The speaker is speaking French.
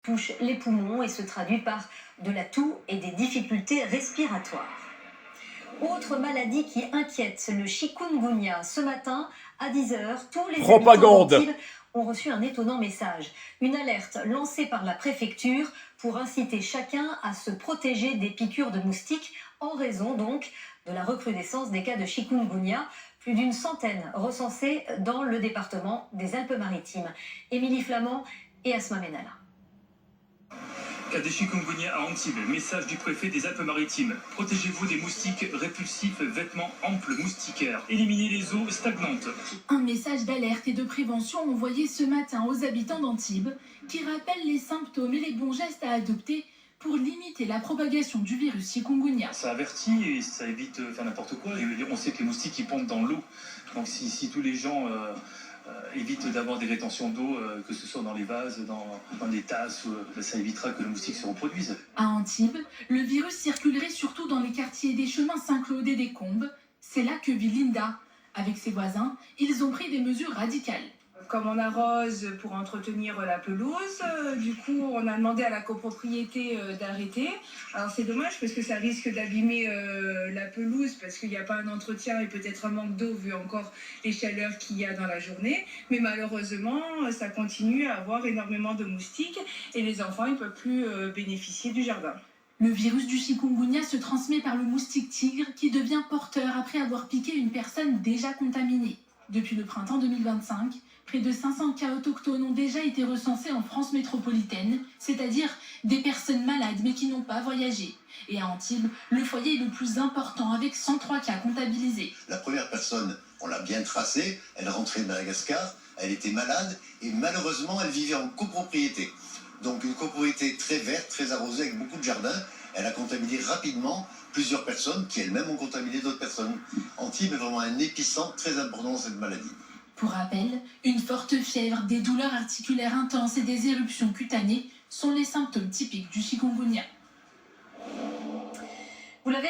touche les poumons et se traduit par de la toux et des difficultés respiratoires. Autre maladie qui inquiète, le chikungunya. Ce matin, à 10h, tous les habitants d'Antibes ont reçu un étonnant message. Une alerte lancée par la préfecture pour inciter chacun à se protéger des piqûres de moustiques en raison donc de la recrudescence des cas de chikungunya. Plus d'une centaine recensés dans le département des Alpes-Maritimes. Émilie Flamand et Asma Menala. Cas de chikungunya à Antibes, message du préfet des Alpes-Maritimes. Protégez-vous des moustiques répulsifs, vêtements amples moustiquaires. Éliminez les eaux stagnantes. Un message d'alerte et de prévention envoyé ce matin aux habitants d'Antibes qui rappelle les symptômes et les bons gestes à adopter pour limiter la propagation du virus chikungunya. Ça avertit et ça évite de faire n'importe quoi. Et on sait que les moustiques ils pondent dans l'eau. Donc si tous les gens évitent d'avoir des rétentions d'eau, que ce soit dans les vases, dans des tasses, ça évitera que le moustique se reproduise. À Antibes, le virus circulerait surtout dans les quartiers des chemins Saint-Claude et des Combes. C'est là que vit Linda. Avec ses voisins, ils ont pris des mesures radicales. Comme on arrose pour entretenir la pelouse, du coup on a demandé à la copropriété d'arrêter. Alors c'est dommage parce que ça risque d'abîmer la pelouse parce qu'il n'y a pas un entretien et peut-être un manque d'eau vu encore les chaleurs qu'il y a dans la journée. Mais malheureusement ça continue à avoir énormément de moustiques et les enfants ne peuvent plus bénéficier du jardin. Le virus du chikungunya se transmet par le moustique tigre qui devient porteur après avoir piqué une personne déjà contaminée. Depuis le printemps 2025, près de 500 cas autochtones ont déjà été recensés en France métropolitaine, c'est-à-dire des personnes malades mais qui n'ont pas voyagé. Et à Antibes, le foyer est le plus important avec 103 cas comptabilisés. La première personne, on l'a bien tracée, elle rentrait de Madagascar, elle était malade et malheureusement elle vivait en copropriété. Donc une copropriété très verte, très arrosée avec beaucoup de jardins. Elle a contaminé rapidement plusieurs personnes qui elles-mêmes ont contaminé d'autres personnes. Antibes est vraiment un épicentre très important dans cette maladie. Pour rappel, une forte fièvre, des douleurs articulaires intenses et des éruptions cutanées sont les symptômes typiques du chikungunya. Vous l'avez